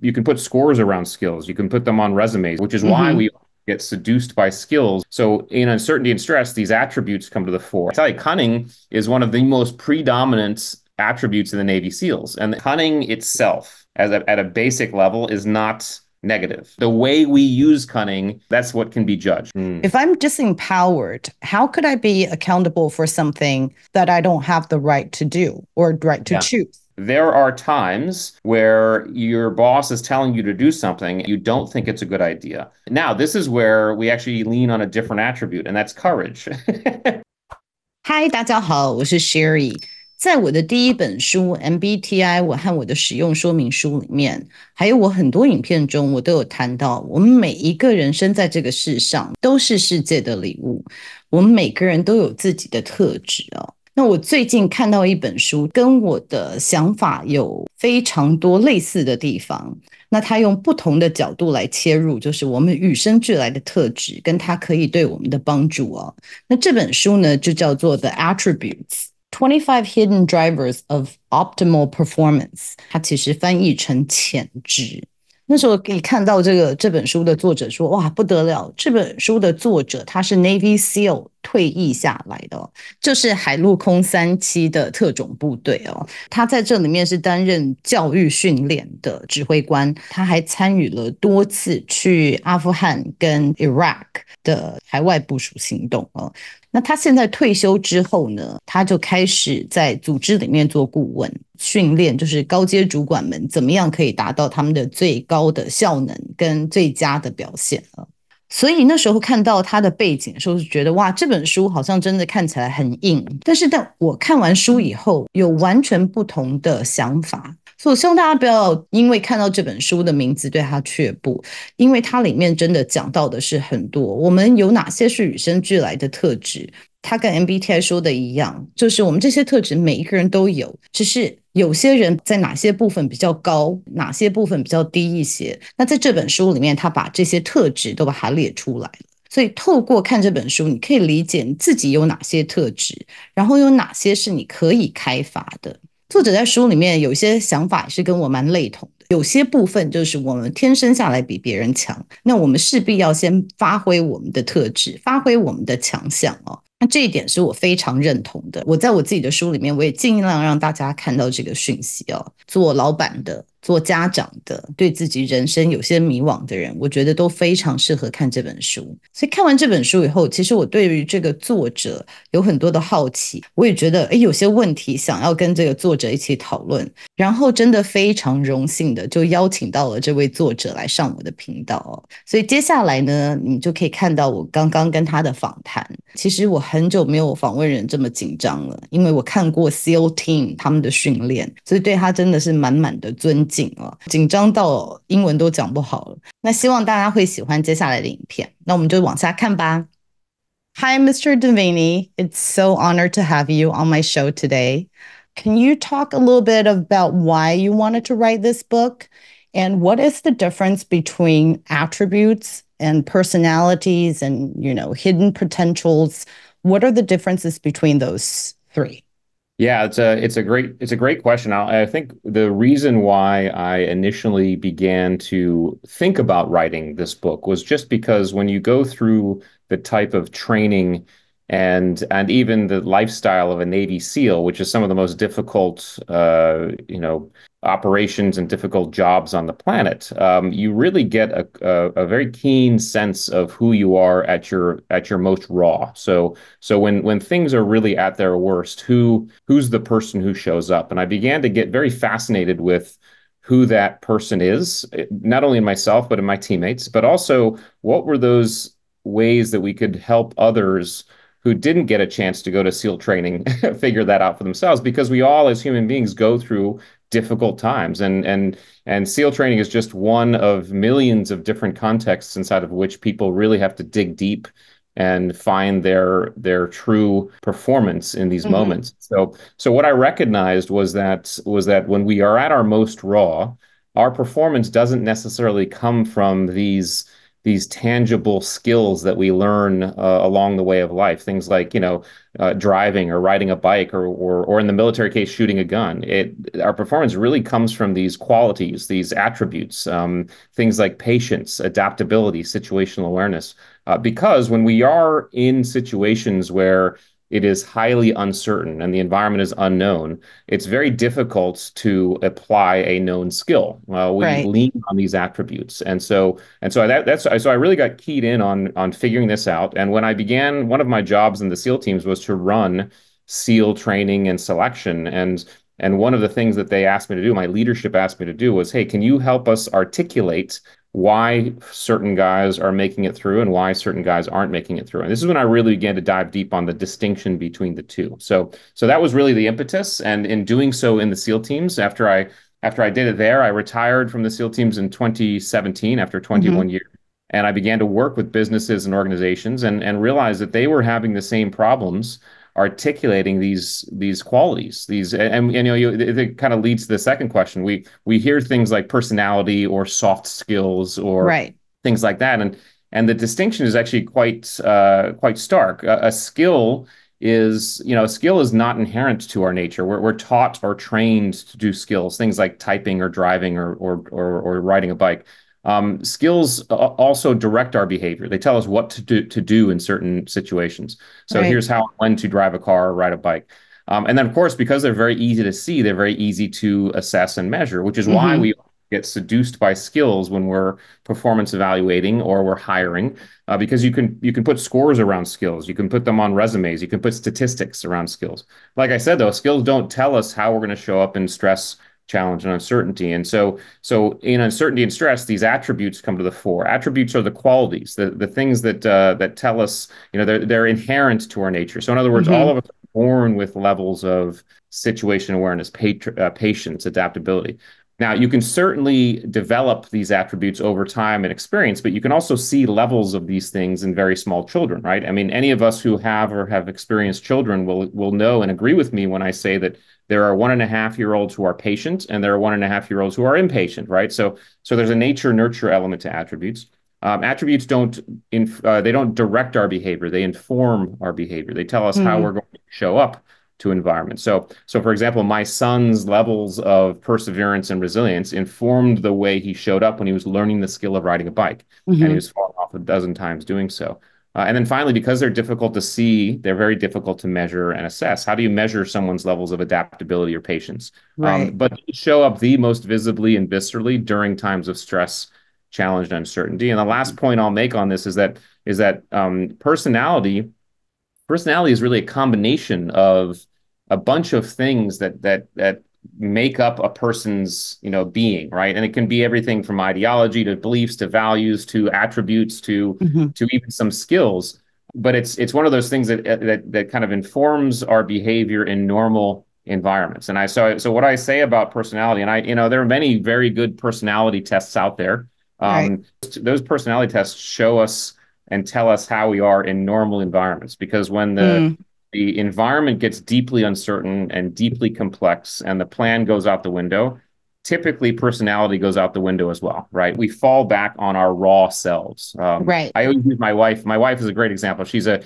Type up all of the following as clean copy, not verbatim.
You can put scores around skills. You can put them on resumes, which is why we get seduced by skills. So in uncertainty and stress, these attributes come to the fore. I tell you, cunning is one of the most predominant attributes in the Navy SEALs. And cunning itself, at a basic level, is not negative. The way we use cunning, that's what can be judged. If I'm disempowered, how could I be accountable for something that I don't have the right to do or right to choose? There are times where your boss is telling you to do something, you don't think it's a good idea. Now, this is where we actually lean on a different attribute, and that's courage. Hi, 大家好，我是 Sherry。在我的第一本书 MBTI 我和我的使用说明书里面，还有我很多影片中，我都有谈到，我们每一个人生在这个世上都是世界的礼物，我们每个人都有自己的特质哦。那我最近看到一本书，跟我的想法有非常多类似的地方。那他用不同的角度来切入，就是我们与生俱来的特质，跟它可以对我们的帮助哦。那这本书呢，就叫做 The Attributes。25 Hidden Drivers of Optimal Performance， 它其实翻译成潜质。那时候可以看到这本书的作者说，哇，不得了，这本书的作者他是 Navy SEAL 退役下来的哦，就是海陆空3期的特种部队哦。他在这里面是担任教育训练的指挥官，他还参与了多次去阿富汗跟 Iraq 的海外部署行动哦。那他现在退休之后呢，他就开始在组织里面做顾问，训练就是高阶主管们怎么样可以达到他们的最高的效能跟最佳的表现啊。所以那时候看到他的背景的时候，就觉得哇，这本书好像真的看起来很硬，但我看完书以后有完全不同的想法。所以我希望大家不要因为看到这本书的名字对它却步，因为它里面真的讲到的是很多我们有哪些是与生俱来的特质。它跟 MBTI 说的一样，就是我们这些特质每一个人都有，只是有些人在哪些部分比较高，哪些部分比较低一些。那在这本书里面，他把这些特质都把它列出来了。所以透过看这本书，你可以理解你自己有哪些特质，然后有哪些是你可以开发的。作者在书里面有些想法也是跟我蛮类同的，有些部分就是我们天生下来比别人强，那我们势必要先发挥我们的特质，发挥我们的强项哦。那这一点是我非常认同的，我在我自己的书里面我也尽量让大家看到这个讯息哦。做老板的，做家长的，对自己人生有些迷惘的人，我觉得都非常适合看这本书。所以看完这本书以后，其实我对于这个作者有很多的好奇，我也觉得有些问题想要跟这个作者一起讨论，然后真的非常荣幸的就邀请到了这位作者来上我的频道哦。所以接下来呢，你就可以看到我刚刚跟他的访谈。其实我很久没有访问人这么紧张了，因为我看过 SEAL Team 他们的训练，所以对他真的是满满的尊敬哦，紧张到英文都讲不好了。那希望大家会喜欢接下来的影片，那我们就往下看吧。Hi, Mr. Diviney. It's so honored to have you on my show today. Can you talk a little bit about why you wanted to write this book? And what is the difference between attributes and personalities and, hidden potentials? What are the differences between those three? Yeah, it's a great question. I think the reason why I initially began to think about writing this book was just because when you go through the type of training and even the lifestyle of a Navy SEAL, which is some of the most difficult, operations and difficult jobs on the planet, you really get a very keen sense of who you are at your most raw. So when things are really at their worst, who's the person who shows up? And I began to get very fascinated with who that person is, not only in myself, but in my teammates, but also what were those ways that we could help others who didn't get a chance to go to SEAL training figure that out for themselves, because we all as human beings go through difficult times, and SEAL training is just one of millions of different contexts inside of which people really have to dig deep and find their true performance in these moments. So what I recognized was that when we are at our most raw, our performance doesn't necessarily come from these these tangible skills that we learn along the way of life. Things like, driving or riding a bike or in the military case, shooting a gun. Our performance really comes from these qualities, these attributes, things like patience, adaptability, situational awareness. Because when we are in situations where it is highly uncertain and the environment is unknown, it's very difficult to apply a known skill. We lean on these attributes, so I really got keyed in on figuring this out. And when I began, one of my jobs in the SEAL teams was to run SEAL training and selection. And one of the things that they asked me to do, my leadership asked me to do, was, hey, can you help us articulate why certain guys are making it through and why certain guys aren't making it through? And this is when I really began to dive deep on the distinction between the two. So that was really the impetus. And in doing so in the SEAL teams, after I did it there, I retired from the SEAL teams in 2017 after 21 years. And I began to work with businesses and organizations and realized that they were having the same problems articulating these qualities, it kind of leads to the second question. We hear things like personality or soft skills or things like that, and the distinction is actually quite stark. A skill is not inherent to our nature. We're taught or trained to do skills, things like typing or driving or riding a bike. Skills also direct our behavior. They tell us what to do in certain situations. So here's how and when to drive a car or ride a bike. And then, of course, because they're very easy to see, they're very easy to assess and measure, which is why we get seduced by skills when we're performance evaluating or we're hiring, because you can put scores around skills. You can put them on resumes. You can put statistics around skills. Like I said, though, skills don't tell us how we're going to show up in stress, challenge, and uncertainty. And so in uncertainty and stress, these attributes come to the fore. Attributes are the qualities, the things that tell us, they're inherent to our nature. So in other words, all of us are born with levels of situation awareness, patience, adaptability. Now, you can certainly develop these attributes over time and experience, but you can also see levels of these things in very small children, right? I mean, any of us who have or have experienced children will know and agree with me when I say that there are 1.5-year-olds who are patient and there are 1.5-year-olds who are impatient, right? So there's a nature-nurture element to attributes. Attributes don't direct our behavior. They inform our behavior. They tell us how we're going to show up to environment. So for example, my son's levels of perseverance and resilience informed the way he showed up when he was learning the skill of riding a bike, and he was falling off a dozen times doing so. And then finally, because they're difficult to see, they're very difficult to measure and assess. How do you measure someone's levels of adaptability or patience? But they show up the most visibly and viscerally during times of stress, challenge, and uncertainty. And the last point I'll make on this is that personality is really a combination of a bunch of things that make up a person's being, right? And it can be everything from ideology to beliefs to values to attributes to even some skills. But it's one of those things that kind of informs our behavior in normal environments. And so what I say about personality, and there are many very good personality tests out there. Those personality tests show us and tell us how we are in normal environments, because when the environment gets deeply uncertain and deeply complex and the plan goes out the window, typically personality goes out the window as well, right? We fall back on our raw selves. I always use my wife. My wife is a great example. She's a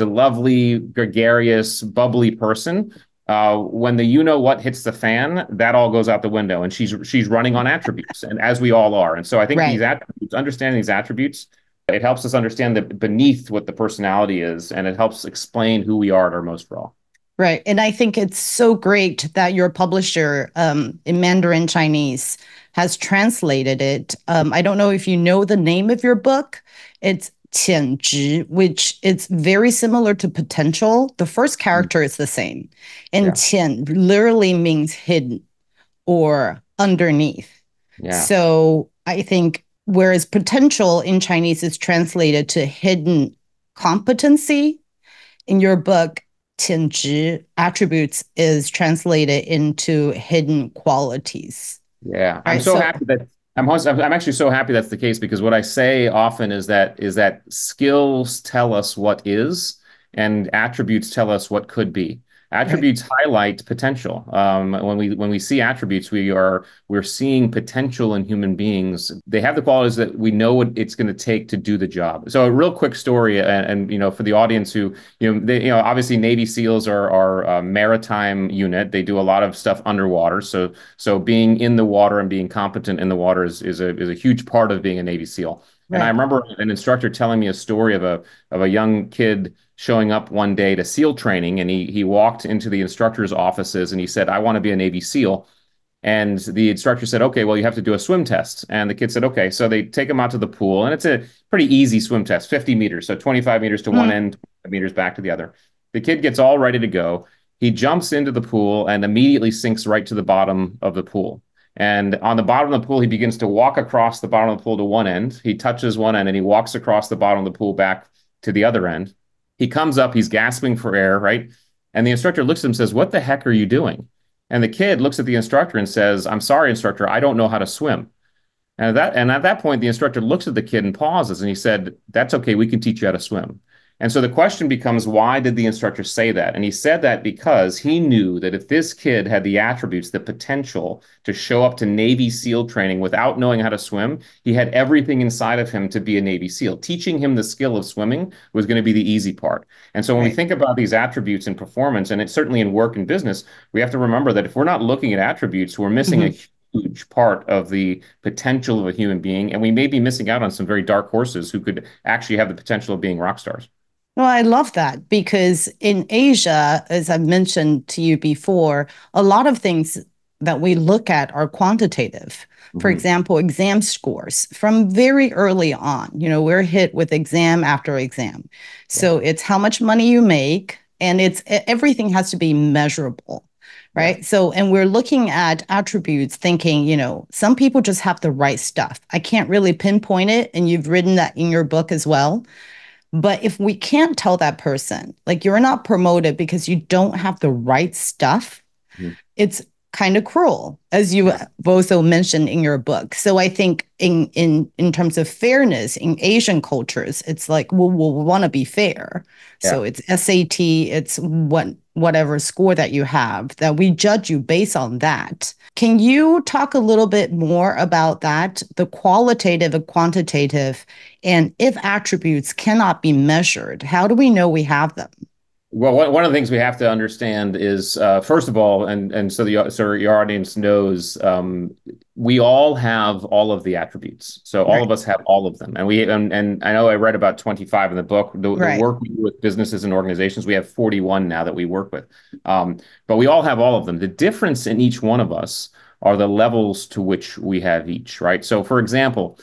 lovely, gregarious, bubbly person. When the what hits the fan, that all goes out the window, and she's running on attributes, and as we all are. And so I think these attributes, understanding these attributes, it helps us understand beneath what the personality is, and it helps explain who we are at our most raw. Right. And I think it's so great that your publisher in Mandarin Chinese has translated it. I don't know if you know the name of your book. It's 潜质, which is very similar to potential. The first character is the same. And 潜 literally means hidden or underneath. So I think whereas potential in Chinese is translated to hidden competency, in your book, 潜质 attributes is translated into hidden qualities. Yeah, I'm happy that I'm actually so happy that's the case, because what I say often is that skills tell us what is and attributes tell us what could be. Right. Attributes highlight potential. When we see attributes, we're seeing potential in human beings. They have the qualities that we know what it's going to take to do the job. So a real quick story, and for the audience who obviously Navy SEALs are a maritime unit. They do a lot of stuff underwater. So being in the water and being competent in the water is a huge part of being a Navy SEAL. And I Right. remember an instructor telling me a story of a young kid showing up one day to SEAL training, and he walked into the instructor's offices and he said, "I want to be a Navy SEAL." And the instructor said, "Okay, well, you have to do a swim test." And the kid said, "Okay." So they take him out to the pool, and it's a pretty easy swim test, 50 meters. So 25 meters to one Mm. end, 25 meters back to the other. The kid gets all ready to go. He jumps into the pool and immediately sinks right to the bottom of the pool. And on the bottom of the pool, he begins to walk across the bottom of the pool to one end. He touches one end and he walks across the bottom of the pool back to the other end. He comes up, he's gasping for air, right? And the instructor looks at him and says, "What the heck are you doing?" And the kid looks at the instructor and says, "I'm sorry, instructor, I don't know how to swim." And at that point, the instructor looks at the kid and pauses, and he said, "That's okay. We can teach you how to swim." And so the question becomes, why did the instructor say that? And he said that because he knew that if this kid had the attributes, the potential to show up to Navy SEAL training without knowing how to swim, he had everything inside of him to be a Navy SEAL. Teaching him the skill of swimming was going to be the easy part. And so when we Right. think about these attributes in performance, and it's certainly in work and business, we have to remember that if we're not looking at attributes, we're missing a Mhm. huge part of the potential of a human being, and we may be missing out on some very dark horses who could actually have the potential of being rock stars. Well, I love that because in Asia, as I've mentioned to you before, a lot of things that we look at are quantitative. For Mm-hmm. example, exam scores from very early on. We're hit with exam after exam. Yeah, So it's how much money you make, and it's everything has to be measurable, yeah, right? So, and we're looking at attributes thinking, some people just have the right stuff. I can't really pinpoint it, and you've written that in your book as well. But if we can't tell that person, like you're not promoted because you don't have the right stuff, mhm, it's kind of cruel, as you yeah, also mentioned in your book. So I think in terms of fairness in Asian cultures, it's like we'll want to be fair. yeah. So it's SAT, it's whatever score that you have that we judge you based on that. Can you talk a little bit more about that, the qualitative and quantitative, and if attributes cannot be measured, how do we know we have them? Well, one of the things we have to understand is, first of all, and so your audience knows, we all have all of the attributes. So all Right. of us have all of them, and I know I read about 25 in the book. The Right. work we do with businesses and organizations, we have 41 now that we work with, but we all have all of them. The difference in each one of us are the levels to which we have each, right? So, for example,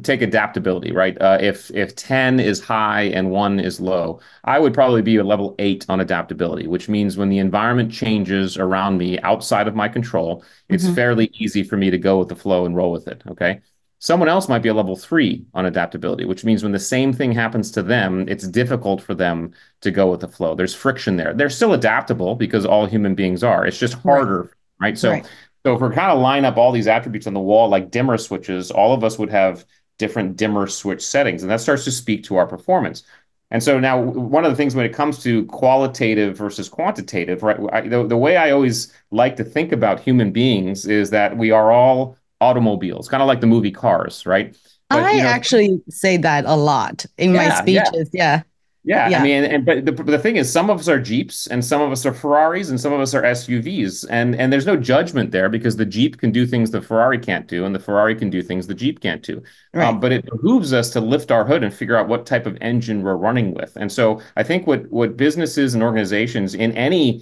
take adaptability, right? If 10 is high and 1 is low, I would probably be a level 8 on adaptability, which means when the environment changes around me outside of my control, it's Mhm. fairly easy for me to go with the flow and roll with it. Okay. Someone else might be a level 3 on adaptability, which means when the same thing happens to them, it's difficult for them to go with the flow. There's friction there. They're still adaptable because all human beings are. It's just Right. harder, right? So, Right. so if we're kind of line up all these attributes on the wall like dimmer switches, all of us would have different dimmer switch settings, and that starts to speak to our performance. And so now, one of the things when it comes to qualitative versus quantitative, right? The way I always like to think about human beings is that we are all automobiles, kind of like the movie Cars, right? But I actually say that a lot in my yeah, yeah. speeches. Yeah. Yeah, I Yeah. mean, but the thing is, some of us are Jeeps, and some of us are Ferraris, and some of us are SUVs, and there's no judgment there because the Jeep can do things the Ferrari can't do, and the Ferrari can do things the Jeep can't do. Right. But it behooves us to lift our hood and figure out what type of engine we're running with. And so I think what businesses and organizations in any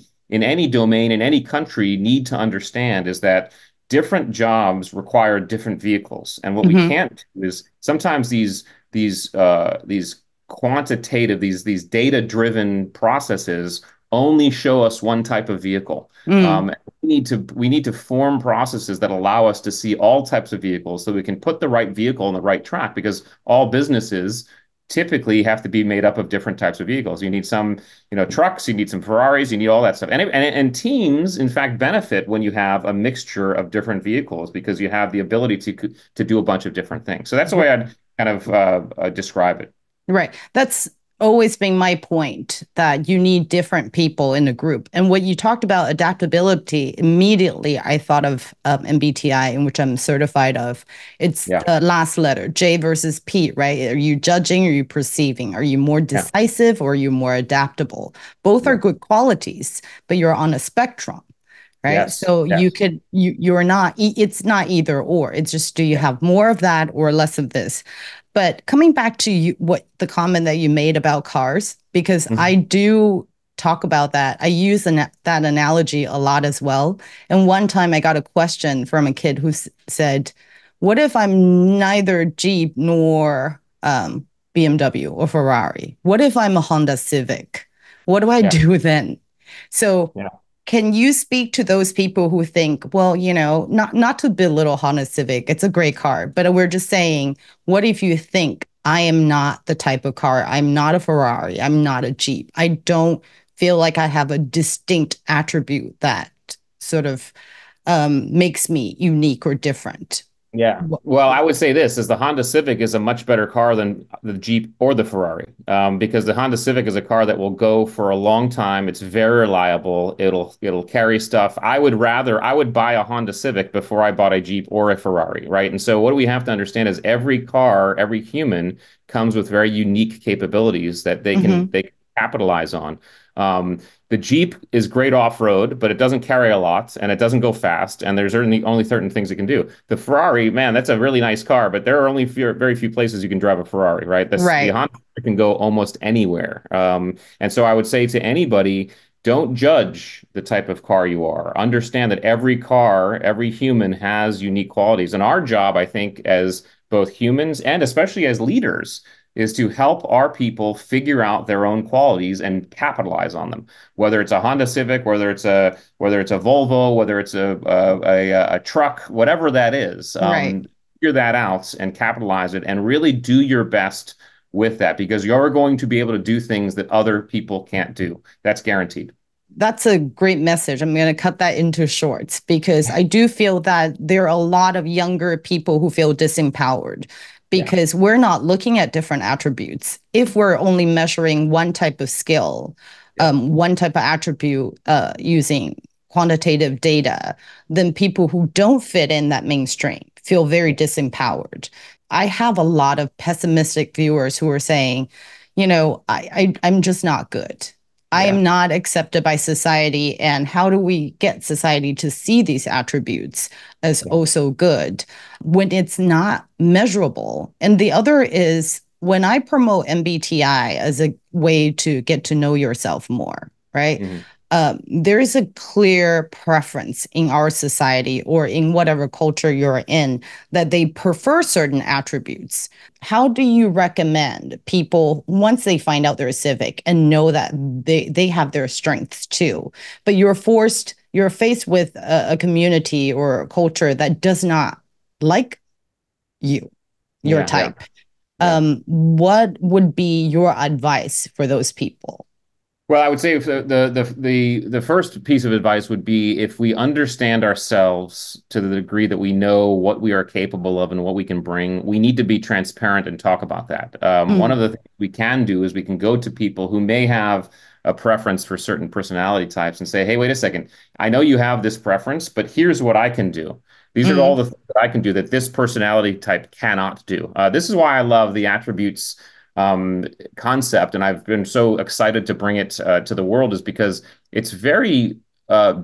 domain in any country need to understand is that different jobs require different vehicles, and what we Hmm. can't do is sometimes these quantitative, these data driven processes only show us one type of vehicle. Mm. We need to form processes that allow us to see all types of vehicles so we can put the right vehicle on the right track because all businesses typically have to be made up of different types of vehicles. You need some, trucks, you need some Ferraris, you need all that stuff. And teams, in fact, benefit when you have a mixture of different vehicles because you have the ability to do a bunch of different things. So that's the way I'd kind of describe it. Right. That's always been my point that you need different people in a group. And what you talked about adaptability, immediately I thought of MBTI, in which I'm certified of. It's Yeah. the last letter, J versus P, right? Are you judging? Or are you perceiving? Are you more Yeah. decisive or are you more adaptable? Both are Yeah. good qualities, but you're on a spectrum. Right. Yes. So you Yes. could, you're not, it's not either or. It's just, do you Yeah. have more of that or less of this? But coming back to you, what the comment that you made about cars, because I Mhm. do talk about that. I use that analogy a lot as well. And one time I got a question from a kid who said, what if I'm neither Jeep nor BMW or Ferrari? What if I'm a Honda Civic? What do I Yeah. do then? So Yeah. can you speak to those people who think, well, not to belittle Honda Civic, it's a great car, but we're just saying, what if you think I am not the type of car, I'm not a Ferrari, I'm not a Jeep, I don't feel like I have a distinct attribute that sort of makes me unique or different? Yeah. Well, I would say this is the Honda Civic is a much better car than the Jeep or the Ferrari, because the Honda Civic is a car that will go for a long time. It's very reliable. It'll carry stuff. I would buy a Honda Civic before I bought a Jeep or a Ferrari, right? And so what we have to understand is every car, every human comes with very unique capabilities that Mm-hmm. they can capitalize on. The Jeep is great off-road, but it doesn't carry a lot and it doesn't go fast. And there's only certain things it can do. The Ferrari, man, that's a really nice car, but there are only very few places you can drive a Ferrari, right? The Right, Honda can go almost anywhere. And so I would say to anybody, don't judge the type of car you are. Understand that every car, every human has unique qualities. And our job, I think, as both humans and especially as leaders, is to help our people figure out their own qualities and capitalize on them. Whether it's a Honda Civic, whether it's a Volvo, whether it's a truck, whatever that is, right. figure that out and capitalize it, and really do your best with that because you're going to be able to do things that other people can't do. That's guaranteed. That's a great message. I'm going to cut that into shorts because I do feel that there are a lot of younger people who feel disempowered Yeah. because we're not looking at different attributes. If we're only measuring one type of skill, Yeah. one type of attribute using quantitative data, then people who don't fit in that mainstream feel very disempowered. I have a lot of pessimistic viewers who are saying, I'm just not good. I Yeah. am not accepted by society. And how do we get society to see these attributes as Yeah. also good when it's not measurable? And the other is when I promote MBTI as a way to get to know yourself more, right? Mhm. There is a clear preference in our society or in whatever culture you're in that they prefer certain attributes. How do you recommend people, once they find out they're civic and know that they have their strengths too, but you're faced with a community or a culture that does not like you, your Yeah. Yeah. type? Yeah. What would be your advice for those people? Well, I would say if the first piece of advice would be if we understand ourselves to the degree that we know what we are capable of and what we can bring, we need to be transparent and talk about that. One Mm, of the things we can do is we can go to people who may have a preference for certain personality types and say, "Hey, wait a second. I know you have this preference, but here's what I can do. These are all mm, the things that I can do that this personality type cannot do." This is why I love the attributes um, concept, and I've been so excited to bring it to the world, is because it's very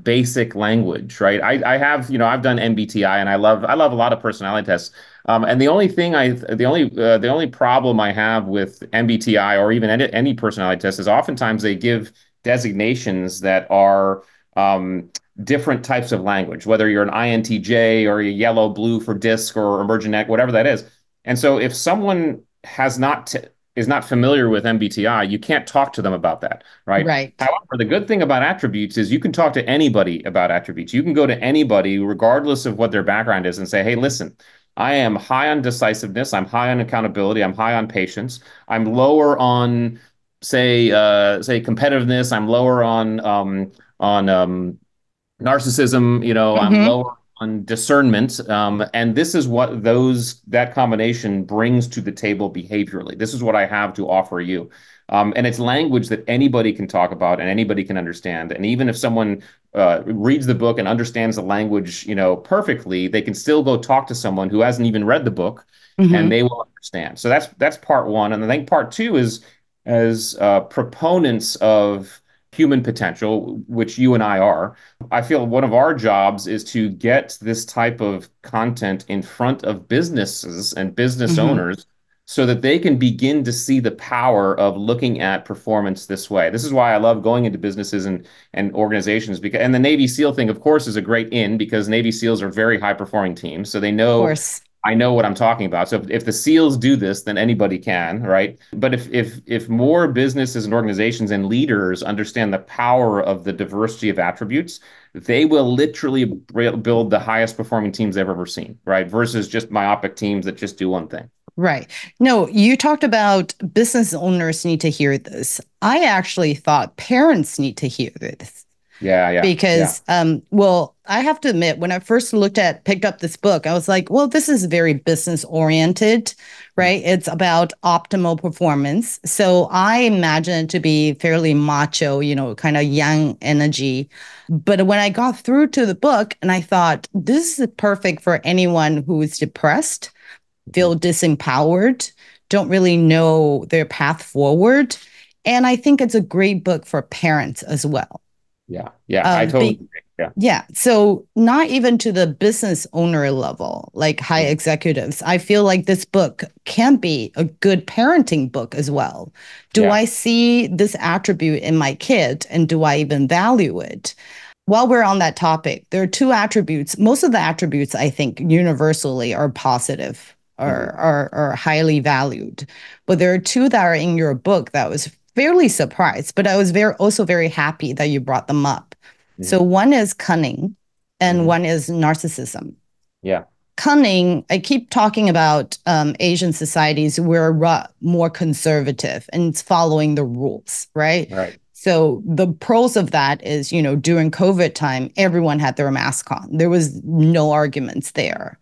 basic language, right? I have, I've done MBTI, and I love a lot of personality tests. And the only problem I have with MBTI or even any personality test is oftentimes they give designations that are different types of language, whether you're an INTJ or a yellow blue for disc or emergent, whatever that is. And so if someone has not is not familiar with MBTI, you can't talk to them about that, right? right. However, the good thing about attributes is you can talk to anybody about attributes. You can go to anybody, regardless of what their background is, and say, hey, listen, I am high on decisiveness. I'm high on accountability. I'm high on patience. I'm lower on, say competitiveness. I'm lower on narcissism. I'm Mm-hmm. lower. on discernment. And this is what that combination brings to the table behaviorally. This is what I have to offer you. And it's language that anybody can talk about and anybody can understand. And even if someone reads the book and understands the language, perfectly, they can still go talk to someone who hasn't even read the book, and Mm-hmm. they will understand. So that's part one. And I think part two is as proponents of human potential, which you and I are. I feel one of our jobs is to get this type of content in front of businesses and business Mm-hmm. owners so that they can begin to see the power of looking at performance this way. This is why I love going into businesses and organizations, because and the Navy SEAL thing, of course, is a great in because Navy SEALs are very high performing teams. So they Of know course. I know what I'm talking about. So if the SEALs do this, then anybody can, right? But if more businesses and organizations and leaders understand the power of the diversity of attributes, they will literally build the highest performing teams they've ever seen, right? Versus just myopic teams that just do one thing. Right. No, you talked about business owners need to hear this. I actually thought parents need to hear this. Yeah, yeah, yeah. Because well, I have to admit, when I first picked up this book, I was like, well, this is very business oriented, right? It's about optimal performance. So I imagine it to be fairly macho, kind of young energy. But when I got through to the book, and I thought this is perfect for anyone who is depressed, Mhm. feel disempowered, don't really know their path forward. And I think it's a great book for parents as well. Yeah, yeah, I Um, totally be, agree. Yeah. yeah. So not even to the business owner level, like high Mhm. executives. I feel like this book can be a good parenting book as well. Do Yeah. I see this attribute in my kid and do I even value it? While we're on that topic, there are two attributes. Most of the attributes, I think, universally are positive or Mhm. are highly valued. But there are two that are in your book that I was fairly surprised, but I was also very happy that you brought them up. So Mhm. one is cunning and Mhm. one is narcissism. Yeah. Cunning, I keep talking about Asian societies, we're more conservative and it's following the rules, right? Right. So the pros of that is, during COVID time, everyone had their mask on. There was no arguments there.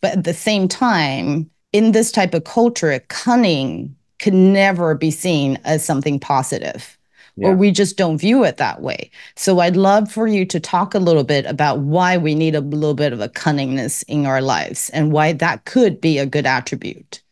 But at the same time, in this type of culture, cunning can never be seen as something positive, or Yeah. we just don't view it that way. So I'd love for you to talk a little bit about why we need a little bit of a cunningness in our lives and why that could be a good attribute.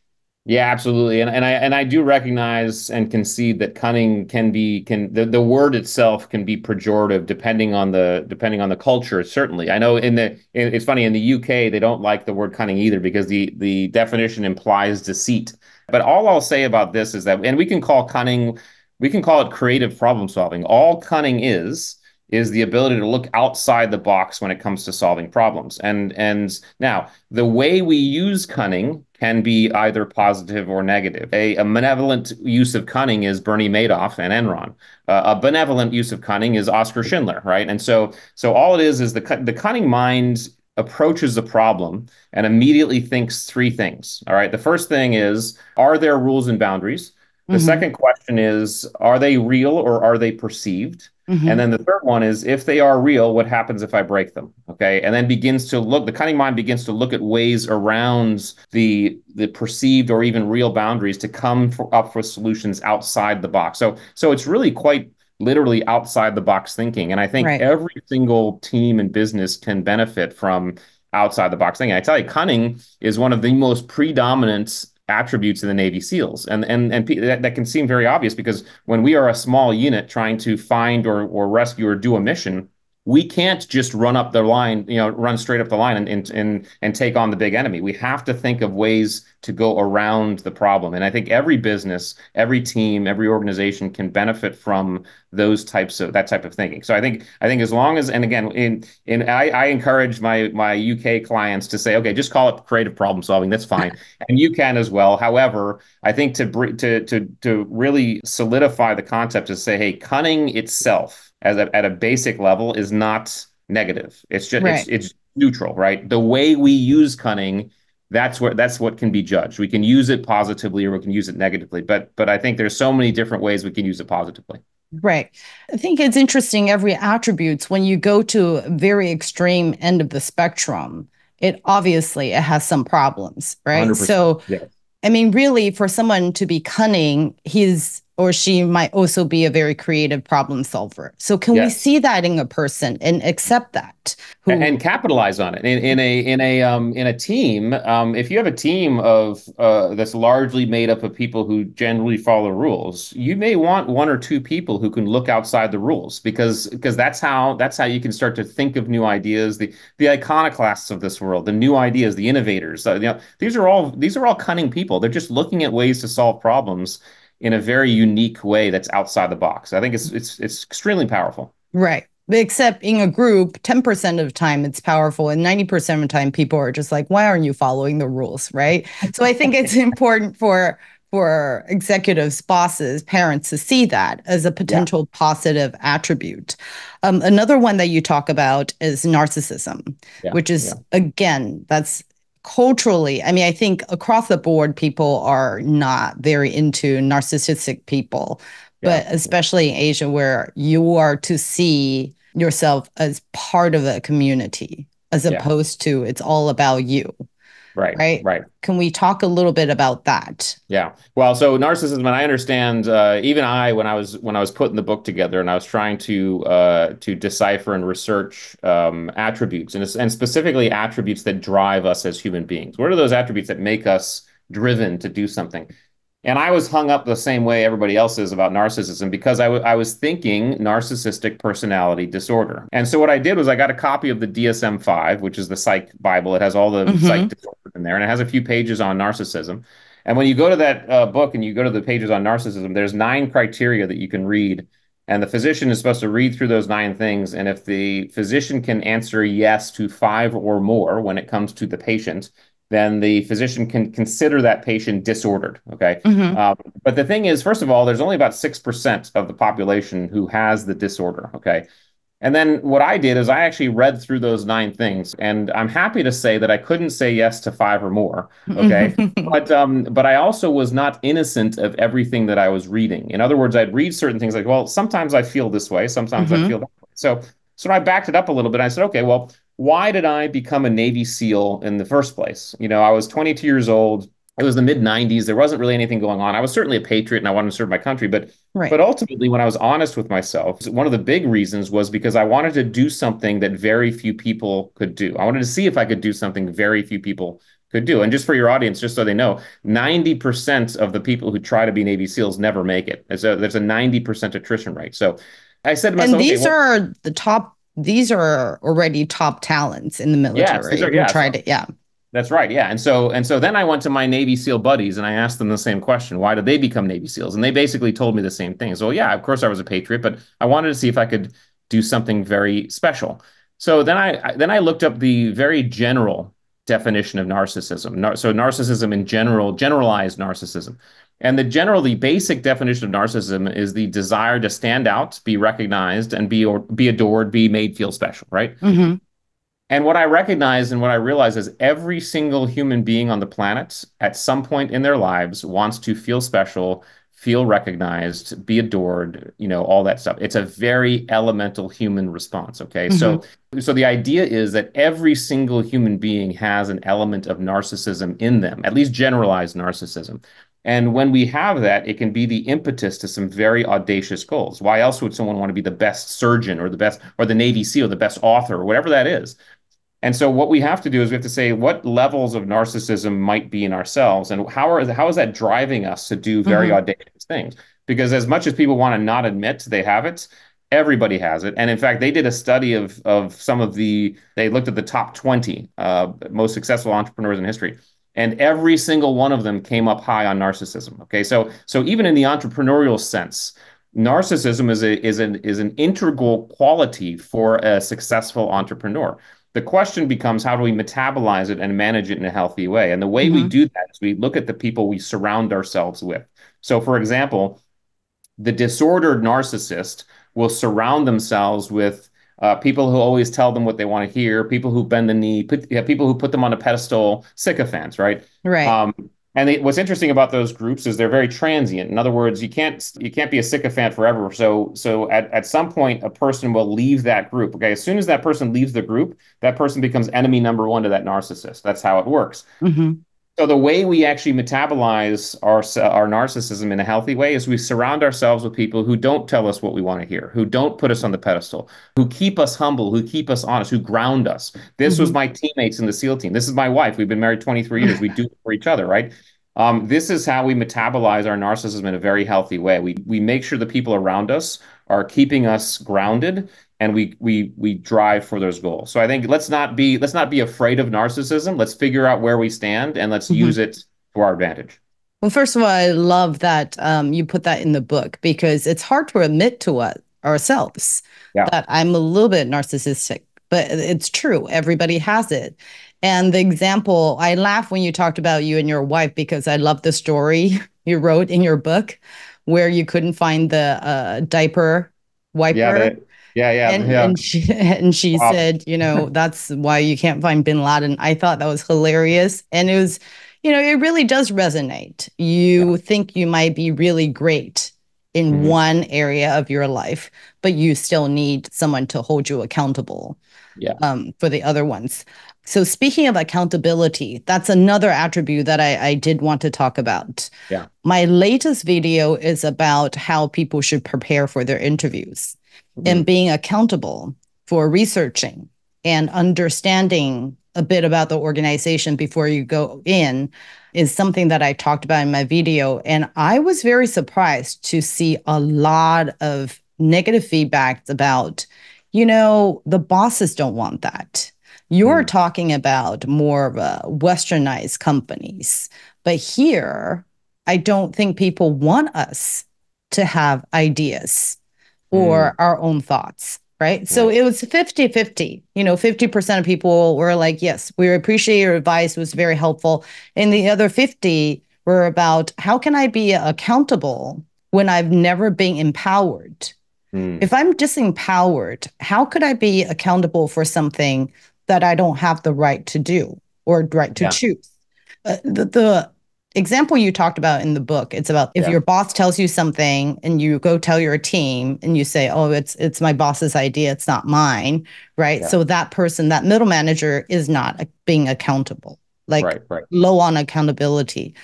Yeah, absolutely. And I do recognize and concede that cunning can the word itself can be pejorative depending on the culture, certainly. I know it's funny in the UK they don't like the word cunning either because the definition implies deceit. But all I'll say about this is that and we can call it creative problem solving. All cunning is the ability to look outside the box when it comes to solving problems. And now the way we use cunning can be either positive or negative. A malevolent use of cunning is Bernie Madoff and Enron. A benevolent use of cunning is Oscar Schindler, right? And so all it is the cunning mind approaches the problem and immediately thinks three things. All right. The first thing is, are there rules and boundaries? The Mm-hmm. second question is, are they real or are they perceived? And Mm-hmm. then the third one is, if they are real, what happens if I break them? Okay. And then the cunning mind begins to look at ways around the perceived or even real boundaries to up for solutions outside the box. So it's really quite literally outside the box thinking. And I think Right. every single team and business can benefit from outside the box thinking. I tell you, cunning is one of the most predominant attributes in the Navy SEALs, and that can seem very obvious because when we are a small unit trying to find or rescue or do a mission, we can't just run up the line, run straight up the line and take on the big enemy. We have to think of ways to go around the problem. And I think every business, every team, every organization can benefit from that type of thinking. So I think as long as and again I encourage my UK clients to say, okay, just call it creative problem solving. That's fine, and you can as well. However, I think to really solidify the concept to say, hey, cunning itself at a basic level is not negative. It's just Right. it's neutral, right? The way we use cunning, that's what can be judged. We can use it positively or we can use it negatively. But I think there's so many different ways we can use it positively. Right. I think it's interesting every attributes when you go to a very extreme end of the spectrum, it has some problems, right? 100%. So I mean, really, for someone to be cunning, he's or she might also be a very creative problem solver. So can we Yes. see that in a person and accept that? And capitalize on it in a team. If you have a team of that's largely made up of people who generally follow rules, you may want one or two people who can look outside the rules because that's how you can start to think of new ideas. The iconoclasts of this world, the new ideas, the innovators. These are all cunning people. They're just looking at ways to solve problems in a very unique way that's outside the box. I think it's extremely powerful. Right. Except in a group, 10% of the time it's powerful, and 90% of the time people are just like, why aren't you following the rules? Right. So I think it's important for executives, bosses, parents to see that as a Yeah. potential positive attribute. Another one that you talk about is narcissism, Yeah. which is, Yeah. again, that's culturally, I mean, I think across the board, people are not very into narcissistic people, Yeah. but especially in Asia, where you are to see yourself as part of a community, as Yeah. opposed to it's all about you, Right. right? Right. Can we talk a little bit about that? Yeah. Well, so narcissism, and I understand. Even when I was putting the book together, and I was trying to decipher and research attributes, and specifically attributes that drive us as human beings. What are those attributes that make us driven to do something? And I was hung up the same way everybody else is about narcissism because I was thinking narcissistic personality disorder. And so what I did was I got a copy of the DSM-5, which is the psych Bible. It has all the psych Mm-hmm. disorders in there, and it has a few pages on narcissism. And when you go to that book and you go to the pages on narcissism, there's 9 criteria that you can read. And the physician is supposed to read through those 9 things. And if the physician can answer yes to 5 or more when it comes to the patient, then the physician can consider that patient disordered. Okay. Mm-hmm. But the thing is, first of all, there's only about 6% of the population who has the disorder. Okay. And then what I did is I actually read through those 9 things, and I'm happy to say that I couldn't say yes to 5 or more. Okay. But I also was not innocent of everything that I was reading. In other words, I'd read certain things like, well, sometimes I feel this way, sometimes I Mm-hmm. feel that way. So I backed it up a little bit. I said, okay, well, why did I become a Navy SEAL in the first place? I was 22 years old. It was the mid 90s. There wasn't really anything going on. I was certainly a patriot and I wanted to serve my country, but Right. ultimately, when I was honest with myself, one of the big reasons was because I wanted to do something that very few people could do. I wanted to see if I could do something very few people could do. And just for your audience, just so they know, 90% of the people who try to be Navy SEALs never make it. There's a 90% attrition rate. So I said to And myself, okay, well, these are already top talents in the yes, these military are, who yes. tried it. Yeah. That's right. Yeah. And so then I went to my Navy SEAL buddies and I asked them the same question. Why did they become Navy SEALs? And they basically told me the same thing. So yeah, of course I was a patriot, but I wanted to see if I could do something very special. So then I looked up the very general definition of narcissism. So narcissism in general, generalized narcissism. And the basic definition of narcissism is the desire to stand out, be recognized, and be adored, be made feel special, right? Mm-hmm. And what I recognize and what I realize is every single human being on the planet at some point in their lives wants to feel special, feel recognized, be adored, all that stuff. It's a very elemental human response. Okay. Mm-hmm. So the idea is that every single human being has an element of narcissism in them, at least generalized narcissism. And when we have that, it can be the impetus to some very audacious goals. Why else would someone want to be the best surgeon or the best, or the Navy SEAL, the best author, or whatever that is? And so what we have to do is we have to say what levels of narcissism might be in ourselves and how is that driving us to do very Mm-hmm. audacious things? Because as much as people want to not admit they have it, everybody has it. And in fact, they did a study of they looked at the top 20 most successful entrepreneurs in history. And every single one of them came up high on narcissism. Okay. So even in the entrepreneurial sense, narcissism is an integral quality for a successful entrepreneur. The question becomes how do we metabolize it and manage it in a healthy way? And the way we Mm-hmm. do that is we look at the people we surround ourselves with. So, for example, the disordered narcissist will surround themselves with people who always tell them what they want to hear, people who bend the knee, people who put them on a pedestal, sycophants, right? Right. Um, And what's interesting about those groups is they're very transient. In other words, you can't be a sycophant forever. So at some point, a person will leave that group. Okay, as soon as that person leaves the group, that person becomes enemy number one to that narcissist. That's how it works. Mm-hmm. So the way we actually metabolize our narcissism in a healthy way is we surround ourselves with people who don't tell us what we want to hear, who don't put us on the pedestal, who keep us humble, who keep us honest, who ground us. This was Mm-hmm. my teammates in the SEAL team. This is my wife. We've been married 23 years. We do it for each other, right? This is how we metabolize our narcissism in a very healthy way. We make sure the people around us are keeping us grounded, and we drive for those goals. So I think let's not be afraid of narcissism. Let's figure out where we stand and let's Mm-hmm. use it to our advantage. Well, first of all, I love that you put that in the book because it's hard to admit to ourselves Yeah. that I'm a little bit narcissistic, but it's true. Everybody has it. And the example, I laugh when you talked about you and your wife because I love the story you wrote in your book where you couldn't find the diaper Yeah. wiper. Yeah. And she Wow. said, that's why you can't find bin Laden. I thought that was hilarious. And it was, it really does resonate. Yeah. You think you might be really great in Hmm. one area of your life, but you still need someone to hold you accountable Yeah. for the other ones. So speaking of accountability, that's another attribute that I did want to talk about. Yeah. My latest video is about how people should prepare for their interviews and Hmm. being accountable for researching and understanding a bit about the organization before you go in is something that I talked about in my video. And I was very surprised to see a lot of negative feedback about, the bosses don't want that. You're Hmm. talking about more of a westernized companies, but here, I don't think people want us to have ideas or Hmm. our own thoughts, right? So Right. it was 50-50. 50% of people were like, yes, we appreciate your advice. It was very helpful. And the other 50 were about how can I be accountable when I've never been empowered? Hmm. If I'm disempowered, how could I be accountable for something that I don't have the right to do or right to Yeah. choose? The example you talked about in the book, it's about if Yeah. your boss tells you something and you go tell your team and you say, "Oh, it's my boss's idea, it's not mine," right? Yeah. So that person, that middle manager, is not being accountable, like Right. Right. low on accountability.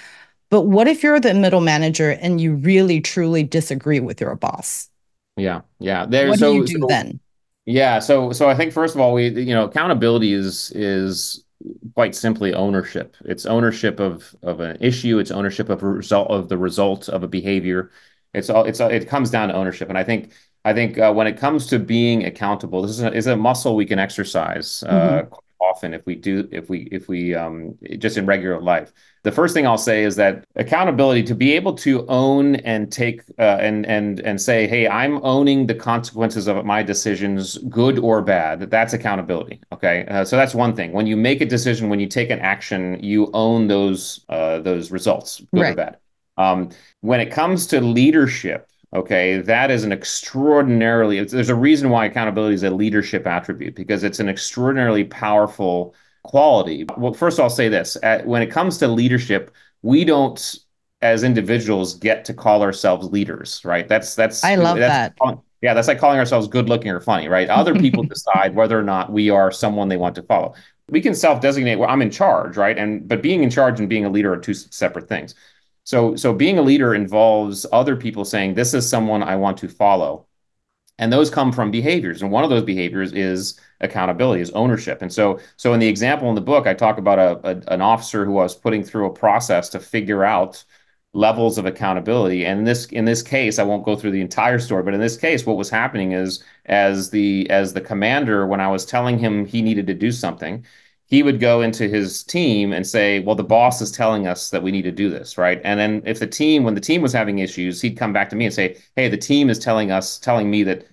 But what if you're the middle manager and you really truly disagree with your boss? Yeah. Yeah. What do you do then? Yeah, so I think first of all, accountability is quite simply ownership. It's ownership of an issue. It's ownership of a result of the result of a behavior. It comes down to ownership. And I think when it comes to being accountable, this is a muscle we can exercise Mm-hmm. quite often if we just in regular life. The first thing I'll say is that accountability, to be able to own and take and say, hey, I'm owning the consequences of my decisions, good or bad. That's accountability. Okay, so that's one thing. When you make a decision, when you take an action, you own those results, good or Right. bad. Um, when it comes to leadership, okay, that is an extraordinarily. There's a reason why accountability is a leadership attribute because it's an extraordinarily powerful quality. Well, first I'll say this. When it comes to leadership, we don't, as individuals, get to call ourselves leaders, right? I love That's that. yeah, that's like calling ourselves good looking or funny, right? Other people decide whether or not we are someone they want to follow. We can self-designate, well, I'm in charge, right? But being in charge and being a leader are two separate things. So being a leader involves other people saying, this is someone I want to follow. And those come from behaviors. And one of those behaviors is accountability, is ownership. And so in the example in the book, I talk about an officer who was putting through a process to figure out levels of accountability. And in this case, I won't go through the entire story, but in this case, what was happening is as the commander, when I was telling him he needed to do something, he would go into his team and say, well, the boss is telling us that we need to do this, right? And then when the team was having issues, he'd come back to me and say, hey, the team is telling me that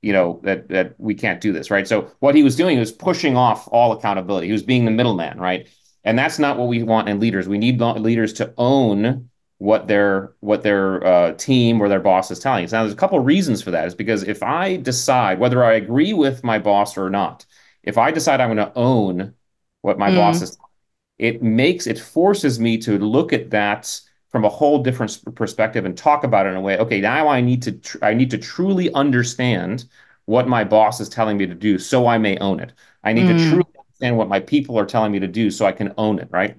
that we can't do this, right? So what he was doing was pushing off all accountability. He was being the middleman, right? And that's not what we want in leaders. We need leaders to own what their team or their boss is telling us. Now, there's a couple of reasons for that. Is because if I decide whether I agree with my boss or not, if I decide I'm going to own what my boss Mm, is, it forces me to look at that from a whole different perspective and talk about it in a way. Okay, now I need to truly understand what my boss is telling me to do, so I may own it. I need to truly understand what my people are telling me to do, so I can own it. Right.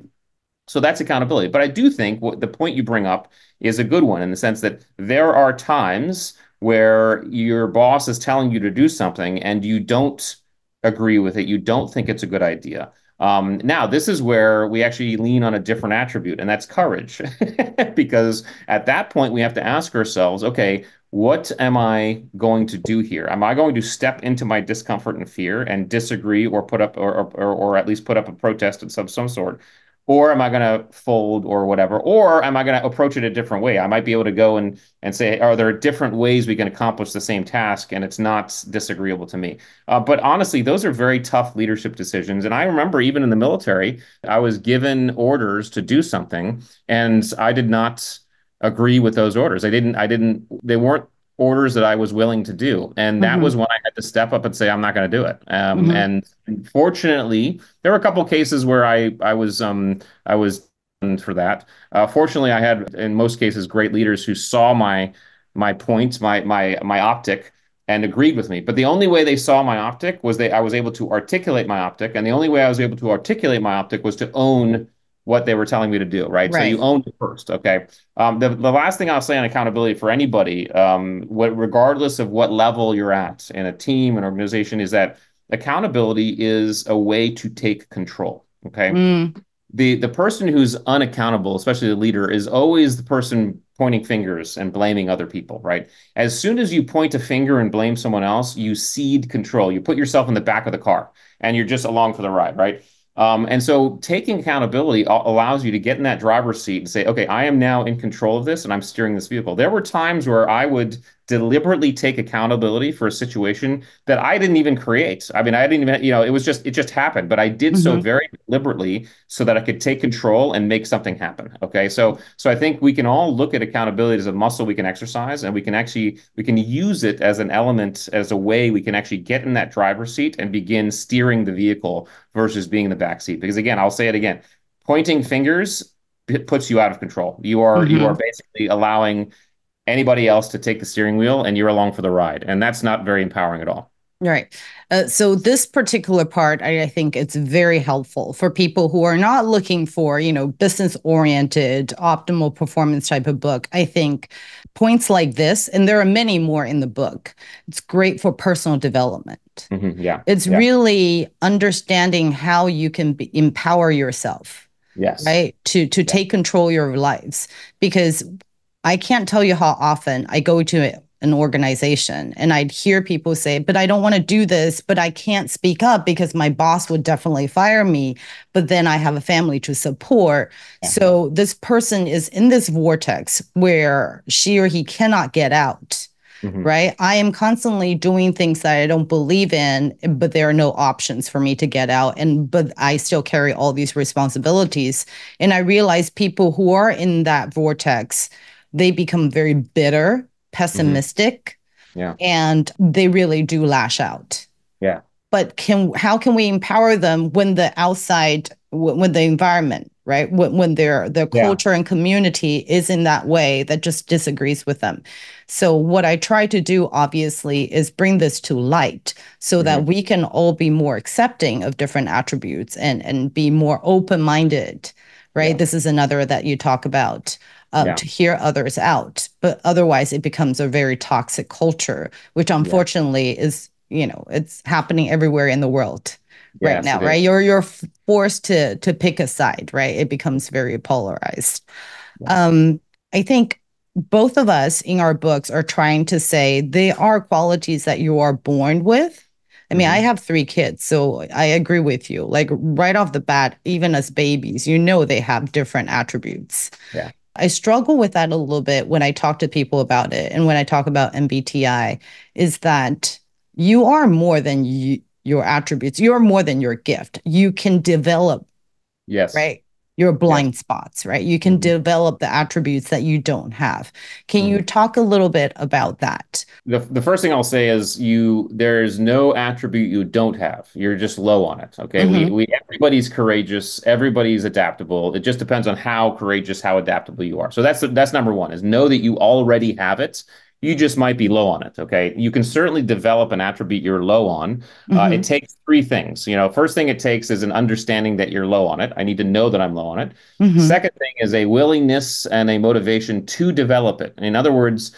So that's accountability. But I do think the point you bring up is a good one in the sense that there are times where your boss is telling you to do something and you don't agree with it. You don't think it's a good idea. Now, this is where we actually lean on a different attribute, and that's courage. Because at that point, we have to ask ourselves, okay, what am I going to do here? Am I going to step into my discomfort and fear and disagree or put up or at least put up a protest of some sort? Or am I going to fold or whatever? Or am I going to approach it a different way? I might be able to go and say, are there different ways we can accomplish the same task? And it's not disagreeable to me. But honestly, those are very tough leadership decisions. And I remember even in the military, I was given orders to do something and I did not agree with those orders. They weren't orders that I was willing to do. And that was when I had to step up and say, I'm not going to do it. And fortunately, there were a couple of cases where I was for that. Fortunately, I had in most cases great leaders who saw my points, my optic, and agreed with me. But the only way they saw my optic was I was able to articulate my optic, and the only way I was able to articulate my optic was to own what they were telling me to do. Right. So you own it first. Okay. The last thing I'll say on accountability for anybody, regardless of what level you're at in a team, an organization, is that accountability is a way to take control. Okay. The person who's unaccountable, especially the leader, is always the person pointing fingers and blaming other people, right? As soon as you point a finger and blame someone else, you cede control. You put yourself in the back of the car and you're just along for the ride, right? And so taking accountability allows you to get in that driver's seat and say, okay, I am now in control of this and I'm steering this vehicle. There were times where I would deliberately take accountability for a situation that I didn't even create. I mean, I didn't even, it just happened, but I did so very deliberately so that I could take control and make something happen. Okay. So I think we can all look at accountability as a muscle we can exercise, and we can use it as an element, as a way we can actually get in that driver's seat and begin steering the vehicle versus being in the back seat. Because again, I'll say it again, pointing fingers puts you out of control. You are basically allowing anybody else to take the steering wheel and you're along for the ride. And that's not very empowering at all. Right. So this particular part, I think it's very helpful for people who are not looking for, business-oriented, optimal performance type of book. I think points like this, and there are many more in the book, it's great for personal development. It's really understanding how you can empower yourself. Yes. Right. To take control of your lives. Because I can't tell you how often I go to an organization and I'd hear people say, but I don't want to do this, but I can't speak up because my boss would definitely fire me. But then I have a family to support. So this person is in this vortex where she or he cannot get out. Right. I am constantly doing things that I don't believe in, but there are no options for me to get out. But I still carry all these responsibilities. And I realize people who are in that vortex, they become very bitter, pessimistic, and they really do lash out. Yeah. But how can we empower them when the outside, when the environment, right? When their culture and community is in that way that just disagrees with them. So what I try to do, obviously, is bring this to light so that we can all be more accepting of different attributes and be more open-minded, right? This is another that you talk about. To hear others out. But otherwise, it becomes a very toxic culture, which unfortunately is, it's happening everywhere in the world right now, right? You're forced to pick a side, right? It becomes very polarized. I think both of us in our books are trying to say they are qualities that you are born with. I mean, I have 3 kids, so I agree with you. Like right off the bat, even as babies, they have different attributes. Yeah. I struggle with that a little bit when I talk to people about it. And when I talk about MBTI, is that you are more than your attributes. You're more than your gift. You can develop. Yes. Right. your Yes. blind spots, right? You can develop the attributes that you don't have. Can you talk a little bit about that? The first thing I'll say is there's no attribute you don't have. You're just low on it. Okay. We everybody's courageous, everybody's adaptable. It just depends on how courageous, how adaptable you are. So that's number one, is know that you already have it. You just might be low on it. Okay. You can certainly develop an attribute you're low on. It takes three things. First thing it takes is an understanding that you're low on it. I need to know that I'm low on it. Second thing is a willingness and a motivation to develop it. In other words,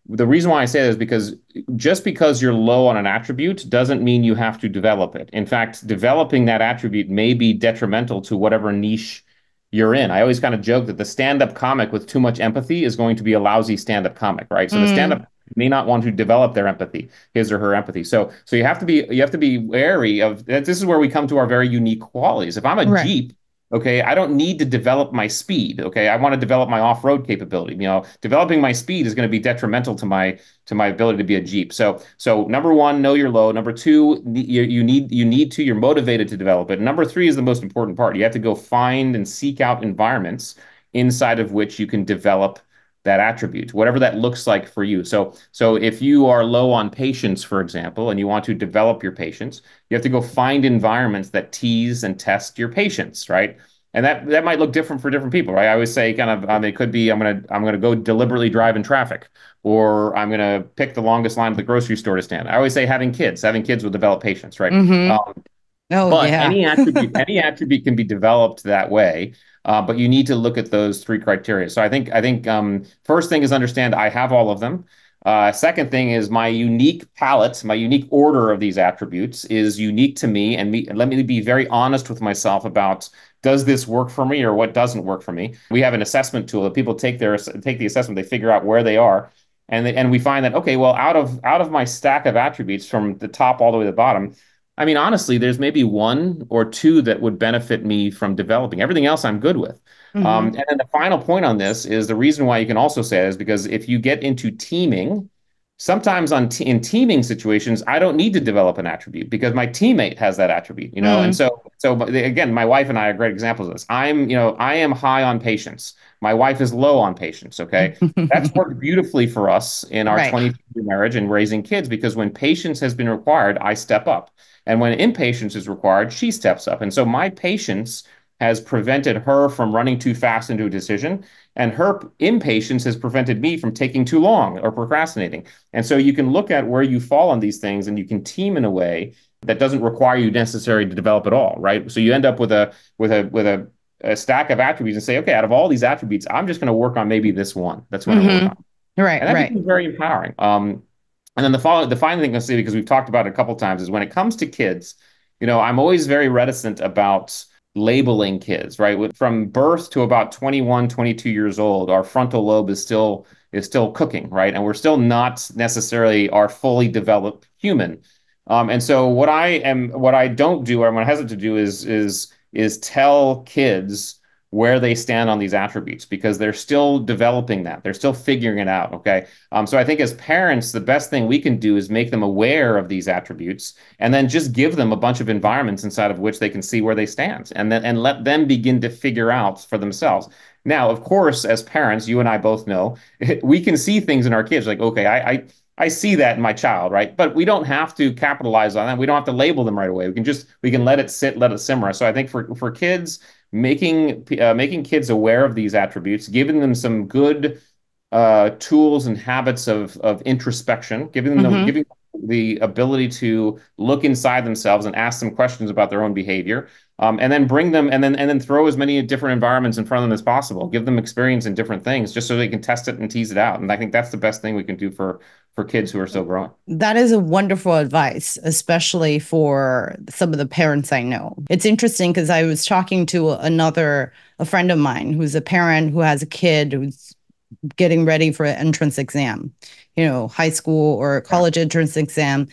the reason why I say that is because just because you're low on an attribute doesn't mean you have to develop it. In fact, developing that attribute may be detrimental to whatever niche you're in. I always kind of joke that the stand-up comic with too much empathy is going to be a lousy stand-up comic, right? So the stand-up may not want to develop their empathy, his or her empathy. So you have to be wary of that. This is where we come to our very unique qualities. If I'm a Jeep, okay, I don't need to develop my speed. Okay, I want to develop my off-road capability. Developing my speed is going to be detrimental to my ability to be a Jeep. So number one, know you're low. Number two, you're motivated to develop it. Number three is the most important part. You have to go find and seek out environments inside of which you can develop that attribute, whatever that looks like for you. So if you are low on patience, for example, and you want to develop your patience, you have to go find environments that tease and test your patience, right? And that might look different for different people, right? I always say kind of it could be I'm gonna go deliberately drive in traffic, or I'm gonna pick the longest line at the grocery store to stand. I always say having kids will develop patience, right? But any attribute can be developed that way. But you need to look at those three criteria. So I think first thing is understand I have all of them. Second thing is my unique palette, my unique order of these attributes is unique to me, and let me be very honest with myself about, does this work for me or what doesn't work for me? We have an assessment tool that people take the assessment, they figure out where they are, and we find that, okay, well, out of my stack of attributes from the top all the way to the bottom, I mean, honestly, there's maybe one or two that would benefit me from developing. Everything else I'm good with. And then the final point on this is the reason why you can also say it is because if you get into teaming, sometimes in teaming situations, I don't need to develop an attribute because my teammate has that attribute, And so again, my wife and I are great examples of this. I am high on patience. My wife is low on patience. Okay. That's worked beautifully for us in our 22-year marriage and raising kids, because when patience has been required, I step up. And when impatience is required, she steps up. And so my patience has prevented her from running too fast into a decision, and her impatience has prevented me from taking too long or procrastinating. And so you can look at where you fall on these things, and you can team in a way that doesn't require you necessarily to develop at all, right? So you end up with a stack of attributes and say, okay, out of all these attributes, I'm just going to work on maybe this one. That's what I work on. Right, and that becomes very empowering. And then the final thing I'll say, because we've talked about it a couple of times, is when it comes to kids, I'm always very reticent about labeling kids, right? From birth to about 21, 22 years old, our frontal lobe is still cooking, right? And we're still not necessarily our fully developed human. And so what I don't do, or what I hesitate to do is tell kids where they stand on these attributes, because they're still developing that. They're still figuring it out, okay? So I think as parents, the best thing we can do is make them aware of these attributes, and then just give them a bunch of environments inside of which they can see where they stand, and let them begin to figure out for themselves. Now, of course, as parents, you and I both know, we can see things in our kids like, okay, I see that in my child, right? But we don't have to capitalize on that. We don't have to label them right away. We can let it sit, let it simmer. So I think for kids, making kids aware of these attributes, giving them some good tools and habits of introspection, giving them the ability to look inside themselves and ask them questions about their own behavior, and then bring them and then throw as many different environments in front of them as possible. Give them experience in different things just so they can test it and tease it out. And I think that's the best thing we can do for kids who are still growing. That is a wonderful advice, especially for some of the parents I know. It's interesting because I was talking to a friend of mine who's a parent who has a kid who's getting ready for an entrance exam, high school or college entrance exam.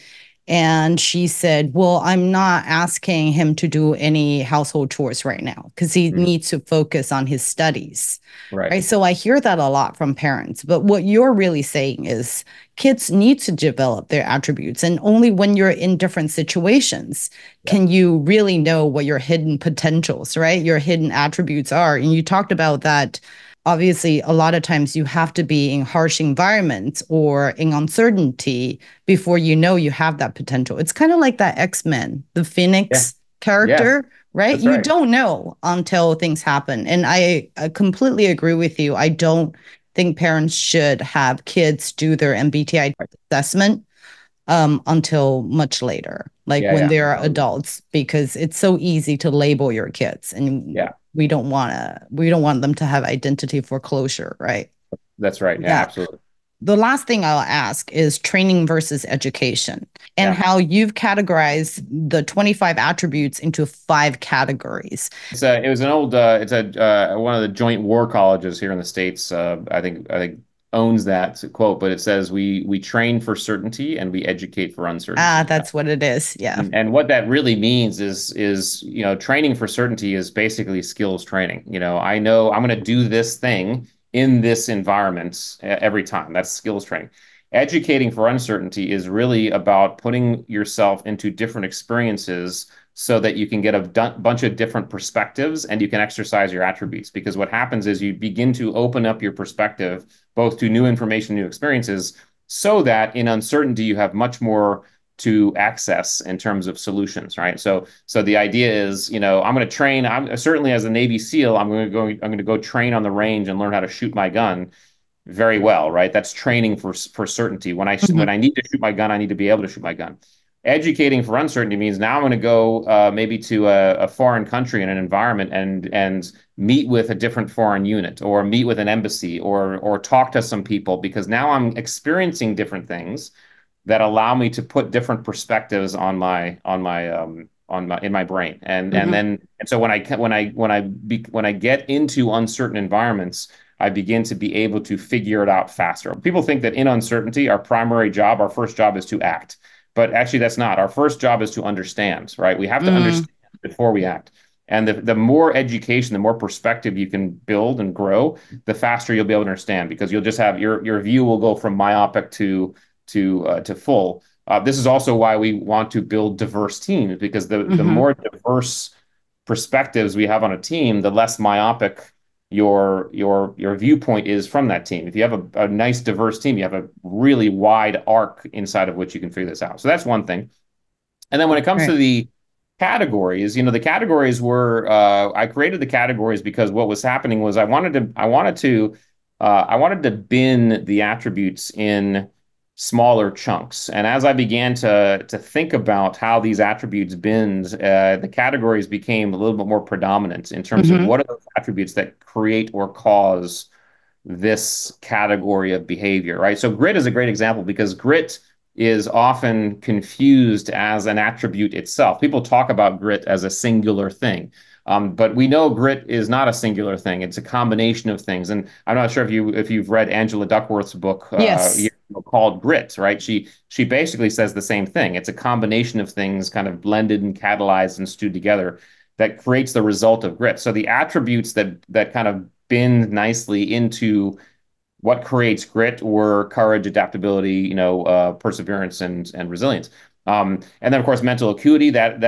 And she said, well, I'm not asking him to do any household chores right now because he needs to focus on his studies. Right. Right. So I hear that a lot from parents. But what you're really saying is kids need to develop their attributes. And only when you're in different situations can you really know what your hidden potentials, right? Your hidden attributes are. And you talked about that. Obviously, a lot of times you have to be in harsh environments or in uncertainty before you know you have that potential. It's kind of like that X-Men, the Yeah. Phoenix Yeah. character, right? That's You right. don't know until things happen. And I completely agree with you. I don't think parents should have kids do their MBTI assessment until much later, like Yeah. when Yeah. they're adults, because it's so easy to label your kids, and Yeah. we don't want them to have identity foreclosure, right? That's right. Yeah. Yeah. Absolutely. The last thing I'll ask is training versus education and Yeah. how you've categorized the 25 attributes into 5 categories. It was an old, it's one of the joint war colleges here in the States. I think owns that quote, but it says we train for certainty and we educate for Ah, uncertainty. that's what it is. Yeah. And what that really means is training for certainty is basically skills training. I know I'm going to do this thing in this environment every time. That's skills training. Educating for uncertainty is really about putting yourself into different experiences so that you can get a bunch of different perspectives and you can exercise your attributes. Because what happens is you begin to open up your perspective both to new information, new experiences, so that in uncertainty you have much more to access in terms of solutions, right? So the idea is, I'm going to train. I'm certainly, as a Navy SEAL, I'm going to go train on the range and learn how to shoot my gun very well, right? That's training for certainty. When I need to shoot my gun, I need to be able to shoot my gun. Educating for uncertainty means now I'm going to go maybe to a foreign country in an environment and meet with a different foreign unit or meet with an embassy or talk to some people, because now I'm experiencing different things that allow me to put different perspectives on my in my brain. And so when I get into uncertain environments, I begin to be able to figure it out faster. People think that in uncertainty, our first job is to act. But actually, that's not. Our first job is to understand, right? We have to understand before we act. And the more education, the more perspective you can build and grow, the faster you'll be able to understand, because you'll just have your view will go from myopic to full. This is also why we want to build diverse teams, because the more diverse perspectives we have on a team, the less myopic your viewpoint is from that team. If you have a nice diverse team, you have a really wide arc inside of which you can figure this out. So that's one thing. And then when it comes to the categories, the categories were I created the categories because what was happening was I wanted to bin the attributes in smaller chunks. And as I began to think about how these attributes bins, the categories became a little bit more predominant in terms of what are those attributes that create or cause this category of behavior, right? So grit is a great example, because grit is often confused as an attribute itself. People talk about grit as a singular thing. But we know grit is not a singular thing. It's a combination of things. And I'm not sure if you've read Angela Duckworth's book called Grit, right? She basically says the same thing. It's a combination of things kind of blended and catalyzed and stewed together that creates the result of grit. So the attributes that kind of bend nicely into what creates grit were courage, adaptability, perseverance, and resilience. And then, of course, mental acuity. That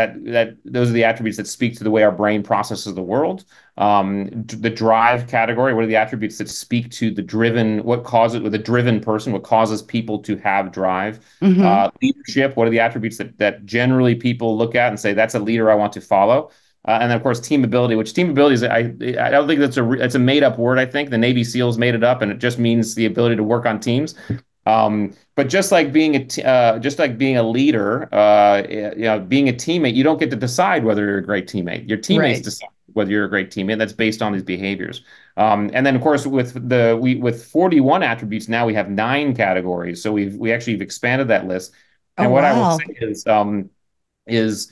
those are the attributes that speak to the way our brain processes the world. The drive category. What are the attributes that speak to the driven? What causes with a driven person? What causes people to have drive? Leadership. What are the attributes that generally people look at and say that's a leader I want to follow? And then, of course, team ability, which team ability is, I don't think it's a made up word. I think the Navy SEALs made it up, and it just means the ability to work on teams. But just like being a leader, being a teammate, you don't get to decide whether you're a great teammate. Your teammates decide whether you're a great teammate. That's based on these behaviors. And then, of course, with 41 attributes, now we have 9 categories. So we actually expanded that list. And what I will say is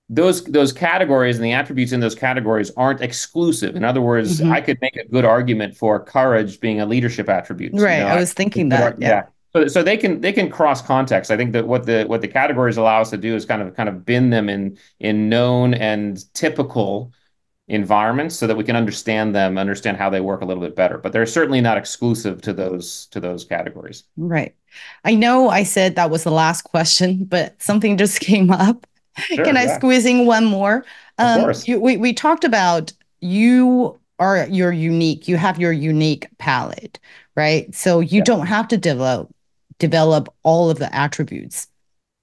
those categories and the attributes in those categories aren't exclusive. In other words, I could make a good argument for courage being a leadership attribute. Right. I was thinking that. Yeah. So they can cross context. I think that what the categories allow us to do is kind of bin them in known and typical environments so that we can understand them, understand how they work a little bit better. But they're certainly not exclusive to those categories. Right. I know I said that was the last question, but something just came up. Can Sure, I yeah, squeeze in one more? of course. We talked about you're unique. You have your unique palette, right? So you Yeah. don't have to develop all of the attributes.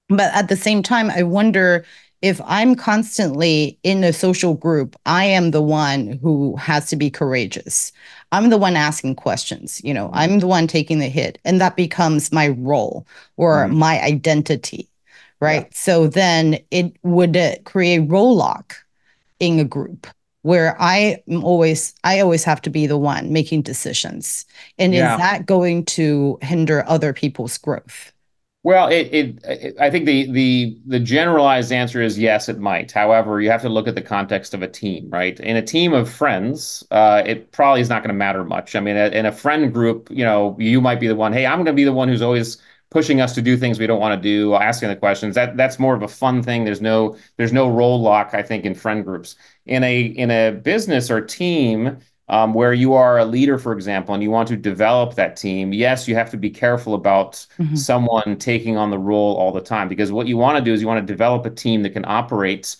But at the same time, I wonder if I'm constantly in a social group, I am the one who has to be courageous. I'm the one asking questions, Mhm. I'm the one taking the hit, and that becomes my role or Mhm. my identity, Yeah. right? So then it would create role lock in a group where I always have to be the one making decisions. And is Yeah. that going to hinder other people's growth? Well, I think the generalized answer is yes, it might. However, you have to look at the context of a team, right? In a team of friends, it probably is not going to matter much. I mean, in a friend group, you might be the one, hey, I'm going to be the one who's always pushing us to do things we don't want to do, asking the questions. That's more of a fun thing. There's no role lock, I think, in friend groups. In a business or team, where you are a leader, for example, and you want to develop that team, yes, you have to be careful about Mhm. someone taking on the role all the time, because what you want to do is you want to develop a team that can operate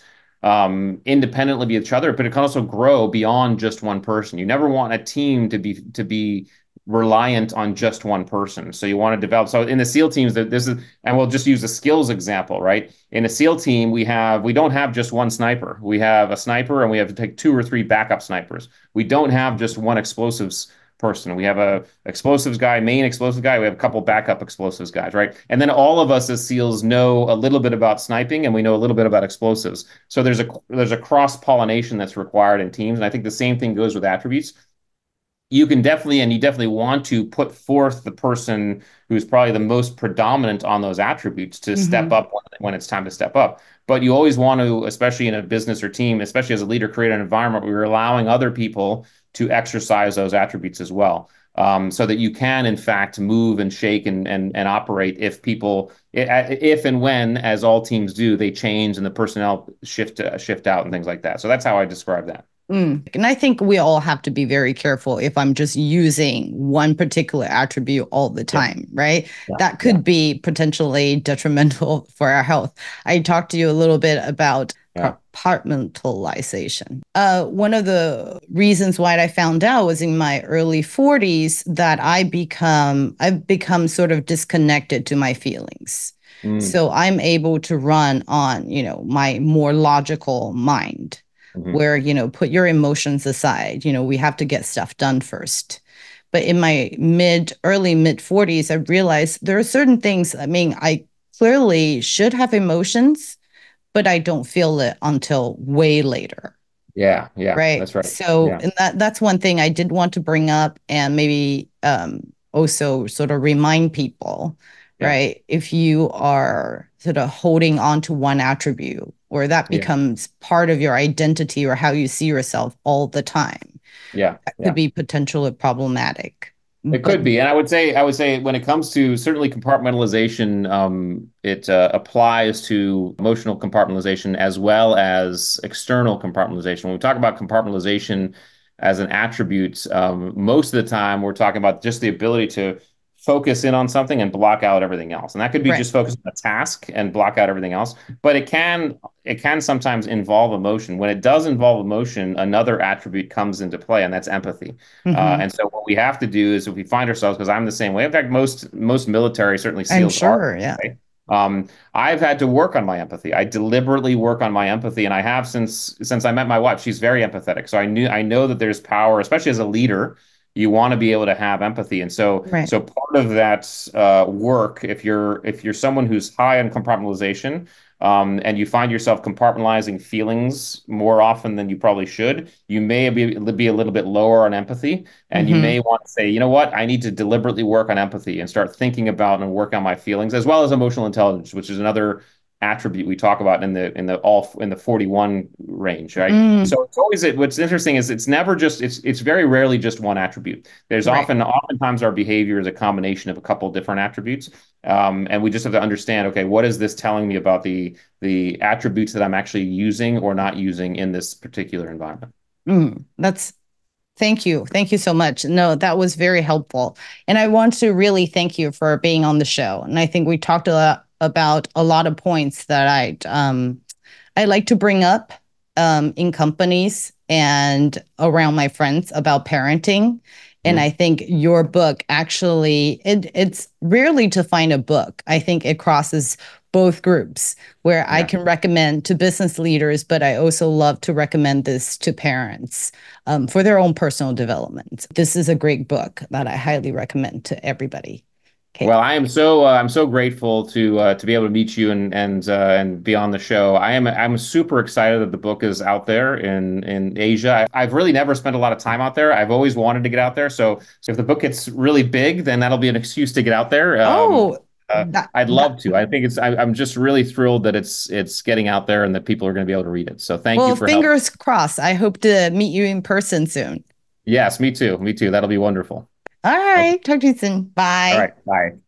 independently of each other, but it can also grow beyond just one person. You never want a team to be reliant on just one person. So you want to develop. So in the SEAL teams, this is, and we'll just use a skills example, right? In a SEAL team, we don't have just one sniper. We have a sniper, and we have to take two or three backup snipers. We don't have just one explosives person. We have a explosives guy, main explosives guy. We have a couple backup explosives guys, right? And then all of us as SEALs know a little bit about sniping, and we know a little bit about explosives. So there's a cross pollination that's required in teams, and I think the same thing goes with attributes. You definitely want to put forth the person who's probably the most predominant on those attributes to step Mhm. up when it's time to step up. But you always want to, especially in a business or team, especially as a leader, create an environment where you're allowing other people to exercise those attributes as well. So that you can, in fact, move and shake and operate if and when, as all teams do, they change and the personnel shift out and things like that. So that's how I describe that. And I think we all have to be very careful if I'm just using one particular attribute all the Yeah, time, right? yeah, That yeah, could be potentially detrimental for our health. I talked to you a little bit about yeah. compartmentalization. One of the reasons why I found out was in my early 40s that I've become sort of disconnected to my feelings. Mm, So I'm able to run on, my more logical mind mhm. where, put your emotions aside. We have to get stuff done first. But in my early mid 40s, I realized there are certain things. I mean, I clearly should have emotions, but I don't feel it until way later. Yeah, yeah, Right. that's right. So, Yeah, and that's one thing I did want to bring up and maybe also sort of remind people, yeah, right? If you are sort of holding on to one attribute or that yeah, becomes part of your identity or how you see yourself all the time, yeah, that could yeah. be potentially problematic. It But could be, and I would say when it comes to certainly compartmentalization, it applies to emotional compartmentalization as well as external compartmentalization. When we talk about compartmentalization as an attribute, most of the time we're talking about just the ability to focus in on something and block out everything else, and that could be right. just focus on a task and block out everything else. But it can sometimes involve emotion. When it does involve emotion, another attribute comes into play, and that's empathy. Hmm. And so what we have to do is if we find ourselves, because I'm the same way. In fact, most military, certainly I'm SEALs are. sure. Yeah. Right? I've had to work on my empathy. I deliberately work on my empathy, and I have since I met my wife. She's very empathetic, so I know that there's power, especially as a leader. You want to be able to have empathy, and so Right. so part of that work, if you're someone who's high on compartmentalization, and you find yourself compartmentalizing feelings more often than you probably should, you may be a little bit lower on empathy, and you Hmm. may want to say, you know what, I need to deliberately work on empathy and start thinking about and work on my feelings, as well as emotional intelligence, which is another attribute we talk about in the 41 range, right? Mm, So it's always what's interesting is it's never just it's very rarely just one attribute. There's right. oftentimes our behavior is a combination of a couple different attributes, and we just have to understand, okay, what is this telling me about the attributes that I'm actually using or not using in this particular environment? That's Thank you. Thank you so much. No, that was very helpful. And I want to really thank you for being on the show. And I think we talked a lot about a lot of points that I like to bring up in companies and around my friends about parenting. And I think your book actually, it's rarely to find a book. I think it crosses both groups where I can recommend to business leaders, but I also love to recommend this to parents for their own personal development. This is a great book that I highly recommend to everybody. Okay. Well, I'm so grateful to be able to meet you and be on the show. I'm super excited that the book is out there in Asia. I've really never spent a lot of time out there. I've always wanted to get out there. So if the book gets really big, then that'll be an excuse to get out there. I'd love to. I think I'm just really thrilled that it's getting out there and that people are going to be able to read it. So thank you for helping. Fingers crossed. I hope to meet you in person soon. Yes, me too. Me too. That'll be wonderful. All right. Talk to you soon. Bye. All right. Bye.